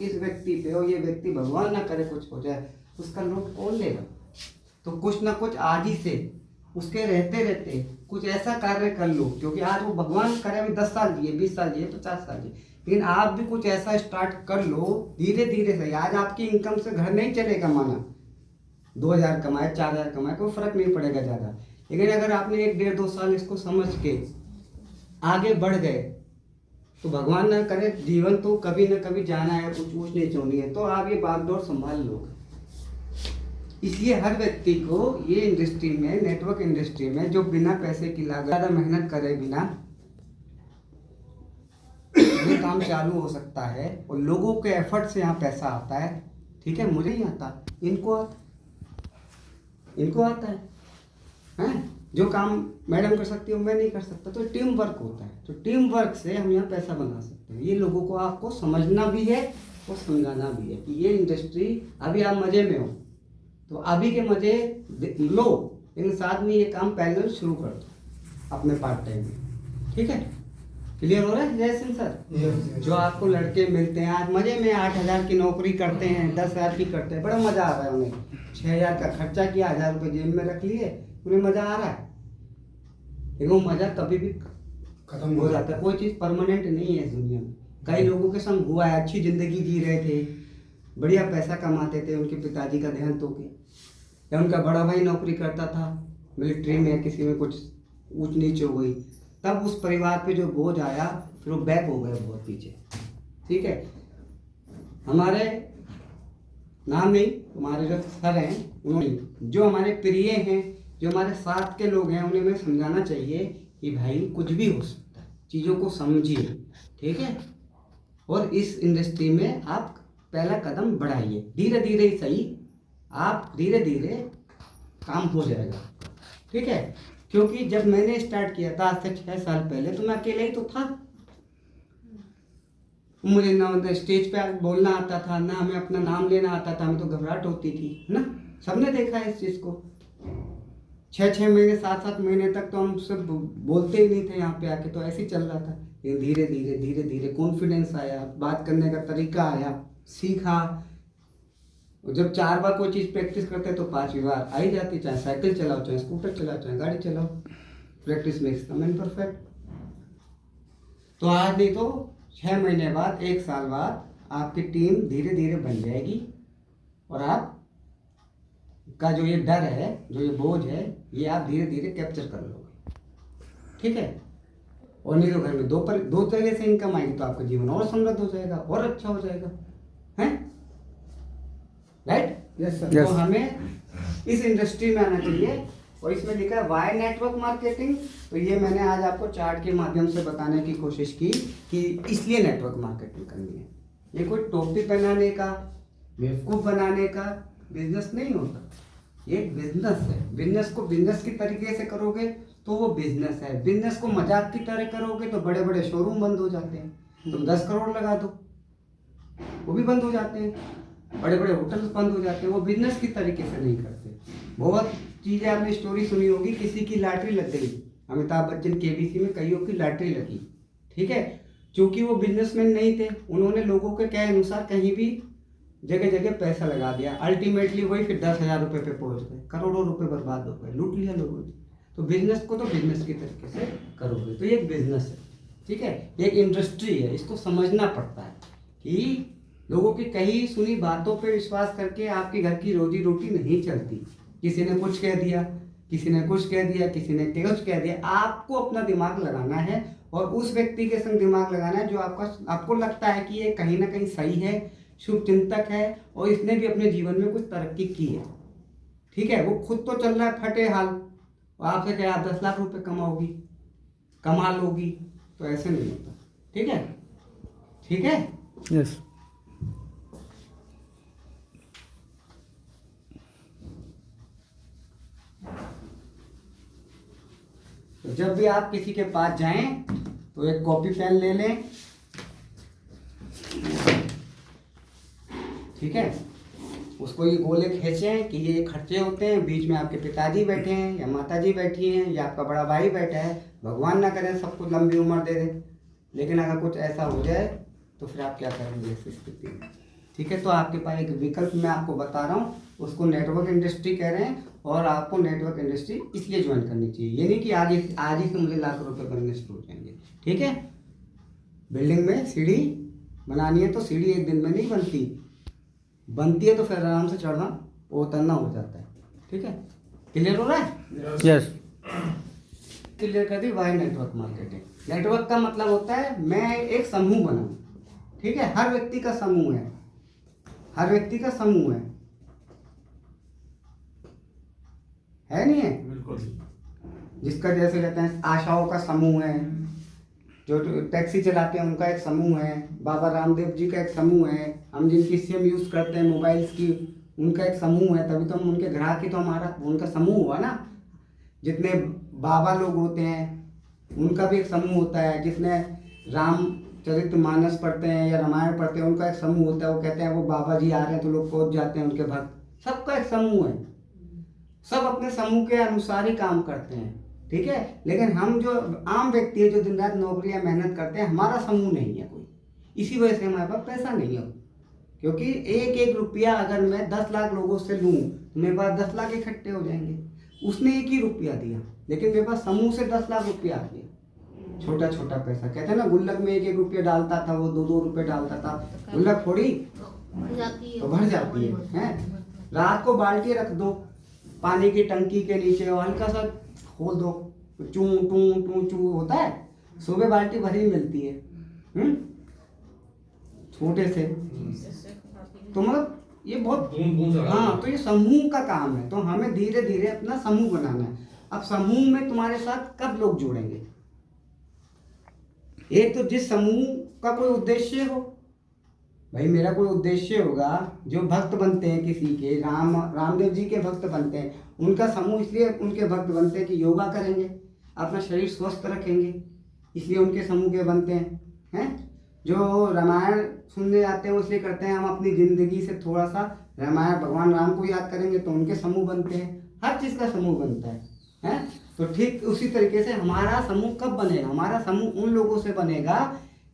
इस व्यक्ति पे और ये व्यक्ति भगवान ना करे कुछ हो जाए, उसका लोड कौन लेगा? तो कुछ ना कुछ आज ही से उसके रहते रहते कुछ ऐसा कार्य कर लो, क्योंकि आज वो भगवान करे अभी 10 साल जिए, 20 साल जिए, 50 साल जिए, लेकिन आप भी कुछ ऐसा स्टार्ट कर लो धीरे धीरे से। आज आपकी इनकम से घर नहीं चलेगा, माना 2000 कमाए 4000 कमाए कोई फर्क नहीं पड़ेगा ज़्यादा, लेकिन अगर आपने 1 1.5 2 साल इसको समझ के आगे बढ़ गए तो भगवान ना करे जीवन तो कभी ना कभी जाना है, कुछ ऊँच नीच होनी है, तो आप ये बागडोर संभाल लोगे। इसलिए हर व्यक्ति को ये इंडस्ट्री में, नेटवर्क इंडस्ट्री में, जो बिना पैसे की लागत ज़्यादा मेहनत करे बिना ये काम चालू हो सकता है, और लोगों के एफर्ट से यहाँ पैसा आता है। ठीक है, मुझे नहीं आता, इनको आता है, हैं? जो काम मैडम कर सकती है वो मैं नहीं कर सकता, तो टीम वर्क होता है। तो टीम वर्क से हम यहाँ पैसा बना सकते हैं। ये लोगों को आपको समझना भी है और समझाना भी है कि ये इंडस्ट्री, अभी आप मज़े में हो तो अभी के मज़े लो, लेकिन साथ में ये काम पैरेलल शुरू कर दो अपने पार्ट टाइम में। ठीक है, क्लियर हो रहा है जय सिंह सर? जो आपको लड़के मिलते हैं आज मज़े में 8000 की नौकरी करते हैं, 10,000 की करते हैं, बड़ा मज़ा आ रहा है उन्हें, 6000 का खर्चा किया, 1000 रुपये जेब में रख लिए, उन्हें मज़ा आ रहा है, लेकिन वो मज़ा कभी भी खत्म हो जाता है। कोई चीज़ परमानेंट नहीं है इस दुनिया में। कई लोगों के संग हुआ है, अच्छी ज़िंदगी जी रहे थे, बढ़िया पैसा कमाते थे, उनके पिताजी का देहांत हो गया, या उनका बड़ा भाई नौकरी करता था मिलिट्री में, किसी में कुछ ऊंच नीच हो गई, तब उस परिवार पे जो बोझ आया फिर वो बैक हो गए बहुत पीछे। ठीक है, हमारे नाम नहीं, हमारे जो सर हैं उन्होंने, जो हमारे प्रिय हैं, जो हमारे साथ के लोग हैं, उन्हें हमें समझाना चाहिए कि भाई कुछ भी हो सकता है, चीज़ों को समझिए। ठीक है, और इस इंडस्ट्री में आप पहला कदम बढ़ाइए, धीरे धीरे ही सही, आप धीरे धीरे काम हो जाएगा। ठीक है, क्योंकि जब मैंने स्टार्ट किया था आज से 6 साल पहले, तो मैं अकेले ही तो था, मुझे ना स्टेज पे बोलना आता था, ना हमें अपना नाम लेना आता था, हमें तो घबराहट होती थी, है ना? सबने देखा है इस चीज़ को। 6 महीने 7 महीने तक तो हम सब बोलते ही नहीं थे यहाँ पे आके, तो ऐसे ही चल रहा था, लेकिन धीरे धीरे धीरे धीरे कॉन्फिडेंस आया, बात करने का तरीका आया, सीखा। जब 4 बार कोई चीज़ प्रैक्टिस करते तो 5वीं बार आ ही जाती, चाहे साइकिल चलाओ, चाहे स्कूटर चलाओ, चाहे गाड़ी चलाओ, practice makes the man perfect. तो आज नहीं तो 6 महीने बाद, 1 साल बाद आपकी टीम धीरे धीरे बन जाएगी, और आप का जो ये डर है, जो ये बोझ है, ये आप धीरे धीरे कैप्चर कर लोगे। ठीक है, और नहीं तो घर में दो तरीके से इनकम आएगी, तो आपका जीवन और समृद्ध हो जाएगा और अच्छा हो जाएगा, हैं? राइट? Yes sir. तो हमें इस इंडस्ट्री में आना चाहिए, और इसमें लिखा है वाई नेटवर्क मार्केटिंग। तो ये मैंने आज आपको चार्ट के माध्यम से बताने की कोशिश की कि इसलिए नेटवर्क मार्केटिंग करनी है। ये कोई टोपी पहनाने का, बेवकूफ़ बनाने का बिजनेस नहीं होता, ये एक बिजनेस है। बिजनेस को बिजनेस की तरीके से करोगे तो वो बिजनेस है, बिजनेस को मजाक की तरह करोगे तो बड़े बड़े शोरूम बंद हो जाते हैं। तुम 10 करोड़ लगा दो, वो भी बंद हो जाते हैं, बड़े बड़े होटल्स बंद हो जाते हैं, वो बिजनेस की तरीके से नहीं करते। बहुत चीज़ें आपने स्टोरी सुनी होगी, किसी की लॉटरी लग गई, अमिताभ बच्चन केबीसी में कईयों की लॉटरी लगी। ठीक है, क्योंकि वो बिजनेसमैन नहीं थे, उन्होंने लोगों के कहे अनुसार कहीं भी जगह जगह पैसा लगा दिया, अल्टीमेटली वही फिर 10,000 रुपये पे पहुंच गए, करोड़ों रुपए बर्बाद हो गए, लूट लिया लोगों ने। तो बिजनेस को तो बिजनेस की तरीके से करोगे तो ये एक बिजनेस है। ठीक है, ये एक इंडस्ट्री है, इसको समझना पड़ता है कि लोगों की कही सुनी बातों पे विश्वास करके आपके घर की रोजी रोटी नहीं चलती। किसी ने कुछ कह दिया, किसी ने कुछ कह दिया, किसी ने कुछ कह दिया, आपको अपना दिमाग लगाना है, और उस व्यक्ति के संग दिमाग लगाना है जो आपको लगता है कि ये कहीं ना कहीं सही है, शुभ चिंतक है, और इसने भी अपने जीवन में कुछ तरक्की की है। ठीक है, वो खुद तो चल रहा है फटे हाल, और आपसे कहे आप 10 लाख रुपए कमाओगी, कमा लोगी, तो ऐसे नहीं होता। ठीक है, ठीक है, यस। तो जब भी आप किसी के पास जाएं तो एक कॉपी पेन ले लें। ठीक है, उसको ये गोले खींचें कि ये खर्चे होते हैं, बीच में आपके पिताजी बैठे हैं या माताजी बैठी हैं या आपका बड़ा भाई बैठा है, भगवान ना करे सबको लंबी उम्र दे दे, लेकिन अगर कुछ ऐसा हो जाए तो फिर आप क्या करेंगे इस स्थिति में? ठीक है। तो आपके पास एक विकल्प मैं आपको बता रहा हूँ, उसको नेटवर्क इंडस्ट्री कह रहे हैं, और आपको नेटवर्क इंडस्ट्री इसलिए ज्वाइन करनी चाहिए, ये नहीं कि आज ही से मुझे लाख रुपए बनने शुरू हो जाएंगे। ठीक है, बिल्डिंग में सीढ़ी बनानी है तो सीढ़ी एक दिन में नहीं बनती है तो फिर आराम से चढ़ना उतरना हो जाता है। ठीक है, क्लियर हो रहा है? यस। क्लियर कर दी। वाई नेटवर्क मार्केटिंग, नेटवर्क का मतलब होता है मैं एक समूह बनाऊं। ठीक है, हर व्यक्ति का समूह है, हर व्यक्ति का समूह है नहीं है? बिल्कुल। जिसका जैसे कहते हैं आशाओं का समूह है, जो टैक्सी चलाते हैं उनका एक समूह है, बाबा रामदेव जी का एक समूह है, हम जिनकी सिम यूज करते हैं मोबाइल्स की उनका एक समूह है, तभी तो हम उनके ग्राहक ही तो हमारा उनका समूह हुआ ना। जितने बाबा लोग होते हैं उनका भी एक समूह होता है, जितने रामचरितमानस पढ़ते हैं या रामायण पढ़ते हैं उनका एक समूह होता है, वो कहते हैं वो बाबा जी आ रहे हैं तो लोग पहुंच जाते हैं उनके भक्त, सबका एक समूह है, सब अपने समूह के अनुसार ही काम करते हैं। ठीक है, लेकिन हम जो आम व्यक्ति है जो दिन रात नौकरी या मेहनत करते हैं, हमारा समूह नहीं है कोई, इसी वजह से हमारे पास पैसा नहीं है, क्योंकि एक एक रुपया अगर मैं 10 लाख लोगों से लूँ तो मेरे पास 10 लाख इकट्ठे हो जाएंगे। उसने एक ही रुपया दिया लेकिन मेरे पास समूह से 10 लाख रुपया आ गया, छोटा छोटा पैसा। कहते हैं ना गुल्लक में एक एक रुपया डालता था, वो 2-2 रुपये डालता था, गुल्लक थोड़ी तो भर जाती है। रात को बाल्टी रख दो पानी की टंकी के नीचे और हल्का सा खोल दो, चू टू टू चू होता है, सुबह बाल्टी भरी मिलती है छोटे से। तो मतलब ये बहुत हाँ, तो ये समूह का काम है, तो हमें धीरे धीरे अपना समूह बनाना है। अब समूह में तुम्हारे साथ कब लोग जुड़ेंगे? एक तो जिस समूह का कोई उद्देश्य हो, भाई मेरा कोई उद्देश्य होगा, जो भक्त बनते हैं किसी के, रामदेव जी के भक्त बनते हैं, उनका समूह इसलिए उनके भक्त बनते हैं कि योगा करेंगे, अपना शरीर स्वस्थ रखेंगे, इसलिए उनके समूह के बनते हैं। जो रामायण सुनने आते हैं वो इसलिए करते हैं हम अपनी जिंदगी से थोड़ा सा रामायण भगवान राम को याद करेंगे तो उनके समूह बनते हैं, हर चीज़ का समूह बनता है। तो ठीक उसी तरीके से हमारा समूह कब बनेगा? हमारा समूह उन लोगों से बनेगा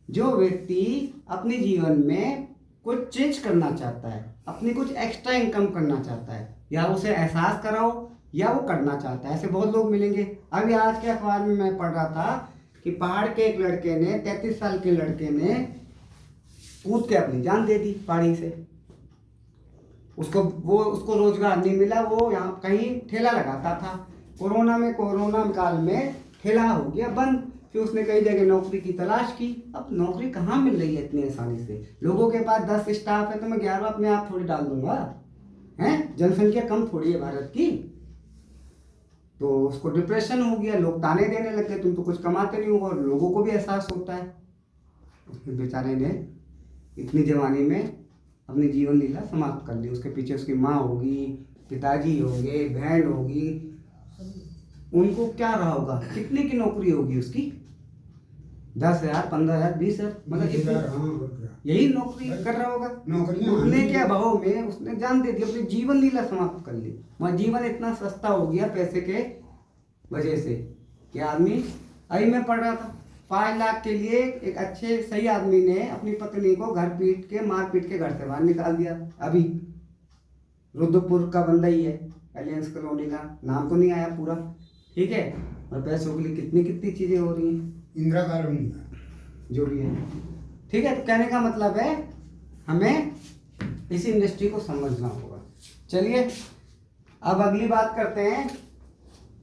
जो व्यक्ति अपने जीवन में कुछ चेंज करना चाहता है, अपनी कुछ एक्स्ट्रा इनकम करना चाहता है, या उसे एहसास कराओ या वो करना चाहता है। ऐसे बहुत लोग मिलेंगे। अभी आज के अखबार में मैं पढ़ रहा था कि पहाड़ के एक लड़के ने 33 साल के लड़के ने कूद के अपनी जान दे दी पहाड़ी से। उसको रोजगार नहीं मिला, वो यहाँ कहीं ठेला लगाता था, कोरोना काल में ठेला हो गया बंद, फिर उसने कई जगह नौकरी की तलाश की। अब नौकरी कहाँ मिल रही है इतनी आसानी से? लोगों के पास 10 स्टाफ है तो मैं 11 अपने आप थोड़ी डाल दूंगा, हैं? जनसंख्या कम थोड़ी है भारत की। तो उसको डिप्रेशन हो गया, लोग ताने देने लगे तुम तो कुछ कमाते नहीं हो, और लोगों को भी एहसास होता है। उसने बेचारे ने इतनी जवानी में अपनी जीवन लीला समाप्त कर ली। उसके पीछे उसकी माँ होगी, पिताजी होंगे, बहन होगी, उनको क्या रहा होगा, कितने की नौकरी होगी उसकी? 10,000, 15,000, 20,000, मतलब यही नौकरी कर रहा होगा। उसने क्या भाव में उसने जान दे दी, अपनी जीवन लीला समाप्त कर ली। वह जीवन इतना सस्ता हो गया पैसे के वजह से कि आदमी, अभी मैं पढ़ रहा था 5 लाख के लिए एक अच्छे सही आदमी ने अपनी पत्नी को मार पीट के घर से बाहर निकाल दिया। अभी रुद्रपुर का बंदा ही है, एलियंस कॉलोनी का, नाम तो नहीं आया पूरा, ठीक है। और पैसों के लिए कितनी कितनी चीजें हो रही हैं, इंदिरा कॉलोनी जो भी है, ठीक है। तो कहने का मतलब है हमें इस इंडस्ट्री को समझना होगा। चलिए अब अगली बात करते हैं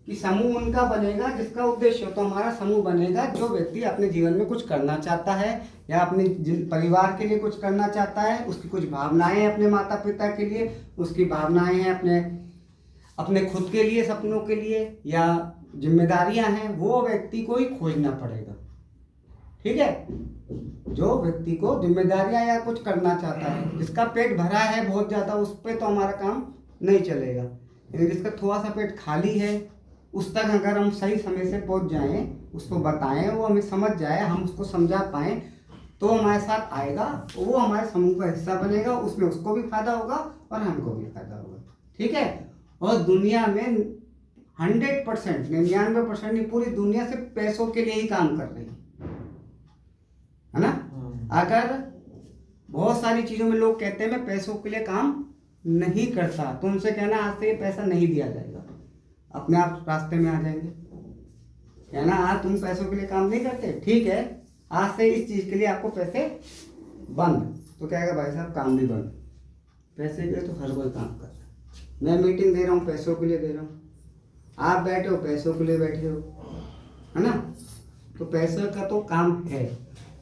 कि समूह उनका बनेगा जिसका उद्देश्य हो। तो हमारा समूह बनेगा जो व्यक्ति अपने जीवन में कुछ करना चाहता है या अपने परिवार के लिए कुछ करना चाहता है, उसकी कुछ भावनाएं हैं अपने माता पिता के लिए, उसकी भावनाएं हैं अपने खुद के लिए, सपनों के लिए, या जिम्मेदारियां हैं, वो व्यक्ति को ही खोजना पड़ेगा। ठीक है, जो व्यक्ति को जिम्मेदारियां या कुछ करना चाहता है, जिसका पेट भरा है बहुत ज़्यादा, उस पर तो हमारा काम नहीं चलेगा। लेकिन जिसका थोड़ा सा पेट खाली है, उस तक अगर हम सही समय से पहुंच जाएं, उसको बताएं, वो हमें समझ जाए, हम उसको समझा पाएँ, तो हमारे साथ आएगा, वो हमारे समूह का हिस्सा बनेगा। उसमें उसको भी फायदा होगा और हमको भी फायदा होगा। ठीक है, और दुनिया में 100%, 99% नहीं, पूरी दुनिया से पैसों के लिए ही काम कर रही है ना। अगर बहुत सारी चीज़ों में लोग कहते हैं मैं पैसों के लिए काम नहीं करता, तो उनसे कहना आज से ये पैसा नहीं दिया जाएगा, अपने आप रास्ते में आ जाएंगे। कहना आज तुम पैसों के लिए काम नहीं करते, ठीक है, आज से इस चीज़ के लिए आपको पैसे बंद। तो कहेगा भाई साहब काम भी बंद, पैसे के लिए तो हर कोई काम कर रहा है। मैं मीटिंग दे रहा हूँ पैसों के लिए दे रहा हूँ, आप बैठे हो पैसों के लिए बैठे हो, है ना। तो पैसे का तो काम है,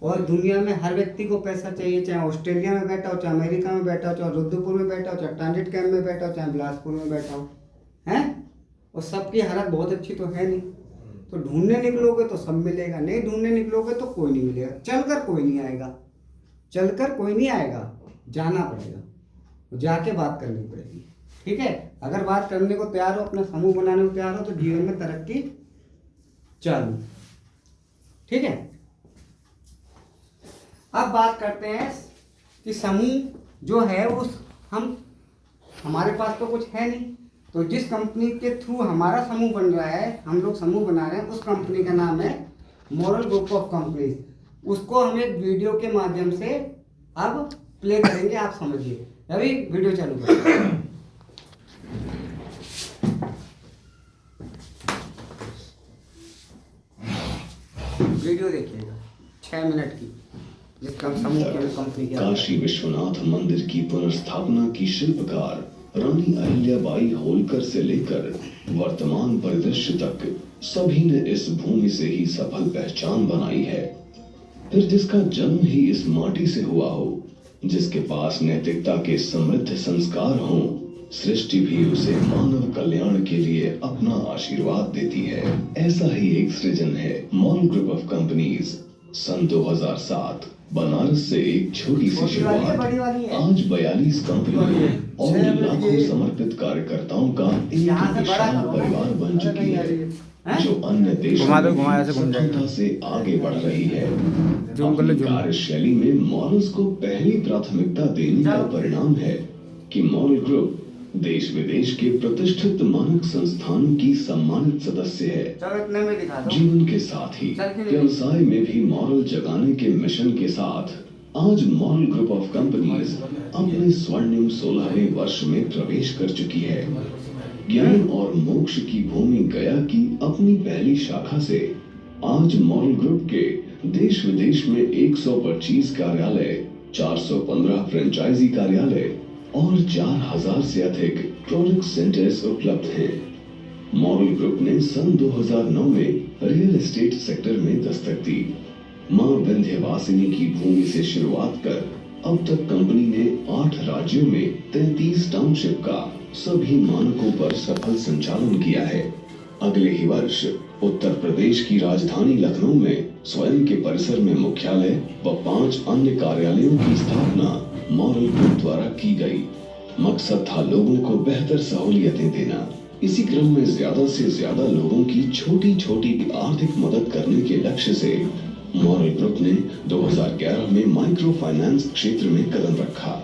और दुनिया में हर व्यक्ति को पैसा चाहिए, चाहे ऑस्ट्रेलिया में बैठा हो, चाहे अमेरिका में बैठा हो, चाहे रुद्रपुर में बैठा हो, चाहे ट्रांजिट कैंप में बैठा हो, चाहे बिलासपुर में बैठा हो, हैं। और सबकी हालत बहुत अच्छी तो है नहीं। तो ढूंढने निकलोगे तो सब मिलेगा, नहीं ढूंढने निकलोगे तो कोई नहीं मिलेगा। चलकर कोई नहीं आएगा, चलकर कोई नहीं आएगा, जाना पड़ेगा, जाके बात करनी पड़ेगी। ठीक है, अगर बात करने को तैयार हो, अपना समूह बनाने को तैयार हो, तो जीवन में तरक्की चालू। ठीक है, अब बात करते हैं कि समूह जो है उस हमारे पास तो कुछ है नहीं, तो जिस कंपनी के थ्रू हमारा समूह बन रहा है, हम लोग समूह बना रहे हैं, उस कंपनी का नाम है मॉरल ग्रुप ऑफ कंपनीज। उसको हम एक वीडियो के माध्यम से अब प्ले करेंगे, आप समझिए। अभी वीडियो चालू करें। वीडियो देखिएगा 6 मिनट की, जिसका समूह की कंपनी की काशी विश्वनाथ मंदिर की पुनर्स्थापना की शिल्पकार रानी अहिल्याबाई होलकर से लेकर वर्तमान परिदृश्य तक सभी ने इस भूमि से ही सफल पहचान बनाई है। फिर जिसका जन्म ही इस माटी से हुआ हो, जिसके पास नैतिकता के समृद्ध संस्कार हों, सृष्टि भी उसे मानव कल्याण के लिए अपना आशीर्वाद देती है। ऐसा ही एक सृजन है मॉरल ग्रुप ऑफ कंपनीज। सन 2007 बनारस से एक छोटी सी शुरुआत आज 42 कंपनियों और लाखों समर्पित कार्यकर्ताओं का एक विशाल परिवार बन चुकी है, जो अन्य देशों में सफलता से आगे बढ़ रही है। अपनी कार्यशैली में मॉरल्स को पहली प्राथमिकता देने का परिणाम है कि मॉरल ग्रुप देश विदेश के प्रतिष्ठित मानक संस्थानों की सम्मानित सदस्य है। जीवन के साथ ही व्यवसाय में भी मॉरल जगाने के मिशन के साथ आज मॉरल ग्रुप ऑफ कंपनीज अपने स्वर्णिम 16वें वर्ष में प्रवेश कर चुकी है। ज्ञान और मोक्ष की भूमि गया की अपनी पहली शाखा से आज मॉरल ग्रुप के देश विदेश में 125 कार्यालय, 415 फ्रेंचाइजी कार्यालय और 4000 से अधिक प्रोडक्ट सेंटर्स उपलब्ध हैं। मॉरल ग्रुप ने सन 2009 में रियल एस्टेट सेक्टर में दस्तक दी। मां विंध्यवासिनी की भूमि से शुरुआत कर अब तक कंपनी ने 8 राज्यों में 33 टाउनशिप का सभी मानकों पर सफल संचालन किया है। अगले ही वर्ष उत्तर प्रदेश की राजधानी लखनऊ में स्वयं के परिसर में मुख्यालय व 5 अन्य कार्यालयों की स्थापना मॉरल ग्रुप द्वारा की गई। मकसद था लोगों को बेहतर सहूलियतें देना। इसी क्रम में ज्यादा से ज्यादा लोगों की छोटी छोटी आर्थिक मदद करने के लक्ष्य से मॉरल ग्रुप ने 2011 में माइक्रो फाइनेंस क्षेत्र में कदम रखा,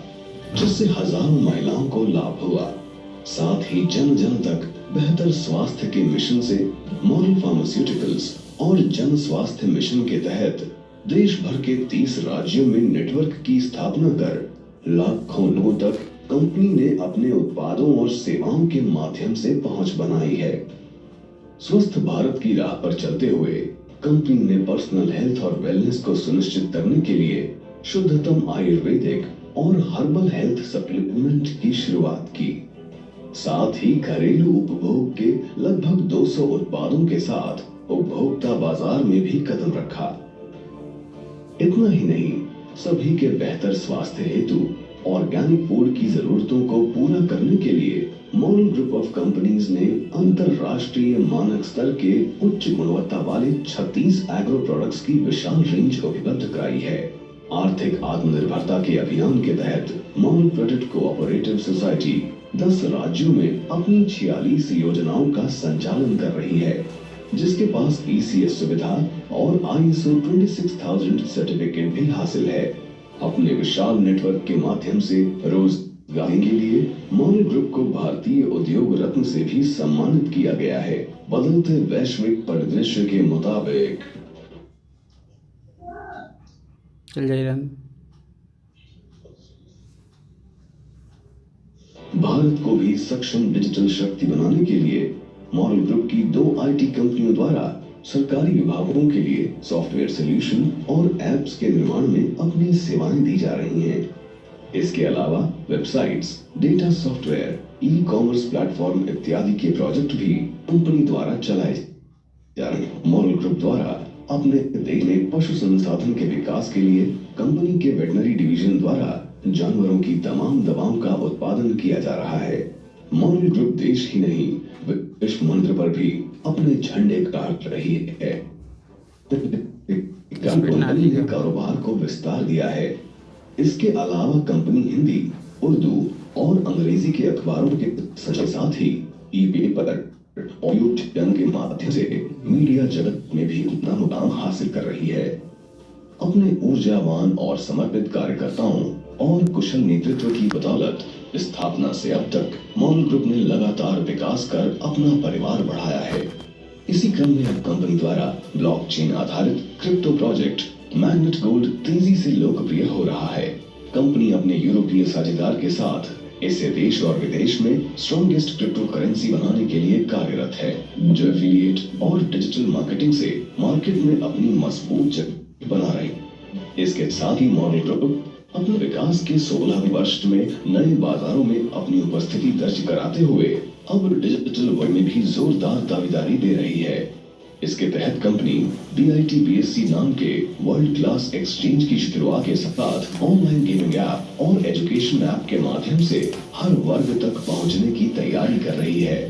जिससे हजारों महिलाओं को लाभ हुआ। साथ ही जन जन तक बेहतर स्वास्थ्य के मिशन से मॉरल फार्मास्यूटिकल्स और जन स्वास्थ्य मिशन के तहत देश भर के 30 राज्यों में नेटवर्क की स्थापना कर लाखों लोगों तक कंपनी ने अपने उत्पादों और सेवाओं के माध्यम से पहुंच बनाई है। स्वस्थ भारत की राह पर चलते हुए कंपनी ने पर्सनल हेल्थ और वेलनेस को सुनिश्चित करने के लिए शुद्धतम आयुर्वेदिक और हर्बल हेल्थ सप्लीमेंट की शुरुआत की। साथ ही घरेलू उपभोग के लगभग 200 उत्पादों के साथ उपभोक्ता बाजार में भी कदम रखा। इतना ही नहीं, सभी के बेहतर स्वास्थ्य हेतु ऑर्गेनिक फूड की जरूरतों को पूरा करने के लिए मॉरल ग्रुप ऑफ कंपनीज ने अंतरराष्ट्रीय मानक स्तर के उच्च गुणवत्ता वाले 36 एग्रो प्रोडक्ट्स की विशाल रेंज उपलब्ध कराई है। आर्थिक आत्मनिर्भरता के अभियान के तहत मॉरल क्रेडिट कोऑपरेटिव सोसाइटी 10 राज्यों में अपनी 46 योजनाओं का संचालन कर रही है, जिसके पास ECS सुविधा और ISO 26000 सर्टिफिकेट भी हासिल है। अपने विशाल नेटवर्क के माध्यम से रोजगार के लिए मॉरल ग्रुप को भारतीय उद्योग रत्न से भी सम्मानित किया गया है। बदलते वैश्विक परिदृश्य के मुताबिक चल जाइए। भारत को भी सक्षम डिजिटल शक्ति बनाने के लिए मॉरल ग्रुप की 2 आईटी कंपनियों द्वारा सरकारी विभागों के लिए सॉफ्टवेयर सॉल्यूशन और एप्स के निर्माण में अपनी सेवाएं दी जा रही हैं। इसके अलावा websites, data software, e commerce platform इत्यादि के प्रोजेक्ट भी कंपनी द्वारा चलाए जा रहे हैं। मॉरल ग्रुप द्वारा अपने देश में पशु संसाधन के विकास के लिए कंपनी के वेटनरी डिवीजन द्वारा जानवरों की तमाम दवाओं का उत्पादन किया जा रहा है। मॉरल ग्रुप देश ही नहीं विश्व मंत्र पर भी अपने झंडे गाड़ रही है। कंपनी ने कारोबार को विस्तार दिया है। इसके अलावा कंपनी हिंदी, उर्दू और अंग्रेजी के अखबारों के साथ ही ई-पेपर, ऑडियो चैनल के माध्यम से मीडिया जगत में भी अपना मुकाम हासिल कर रही है। अपने ऊर्जावान और समर्पित कार्यकर्ताओं और कुशल नेतृत्व की बदौलत स्थापना से अब तक मॉरल ग्रुप ने लगातार विकास कर अपना परिवार बढ़ाया है। इसी क्रम में अब कंपनी द्वारा ब्लॉकचेन आधारित क्रिप्टो प्रोजेक्ट मैग्नेट गोल्ड तेजी से लोकप्रिय हो रहा है। कंपनी अपने यूरोपीय साझेदार के साथ इसे देश और विदेश में स्ट्रॉन्गेस्ट क्रिप्टो करेंसी बनाने के लिए कार्यरत है, जो एफिलिएट और डिजिटल मार्केटिंग से मार्केट में अपनी मजबूत जगह बना रही। इसके साथ ही मॉरल ग्रुप अपने विकास के 16वें वर्ष में नए बाजारों में अपनी उपस्थिति दर्ज कराते हुए अब डिजिटल वर्ल्ड में भी जोरदार दावेदारी दे रही है। इसके तहत कंपनी DITBSC नाम के वर्ल्ड क्लास एक्सचेंज की शुरुआत के साथ ऑनलाइन गेमिंग ऐप और एजुकेशन ऐप के माध्यम से हर वर्ग तक पहुंचने की तैयारी कर रही है।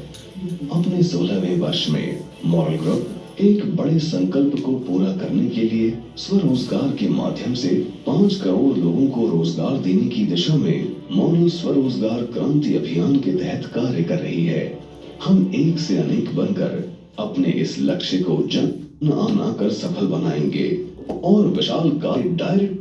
अपने 16वें वर्ष में मॉरल ग्रुप एक बड़े संकल्प को पूरा करने के लिए स्वरोजगार के माध्यम से 5 करोड़ लोगों को रोजगार देने की दिशा में मॉरल स्वरोजगार क्रांति अभियान के तहत कार्य कर रही है। हम एक से अनेक बनकर अपने इस लक्ष्य को जन आना कर सफल बनाएंगे और विशाल कार्य डायरेक्ट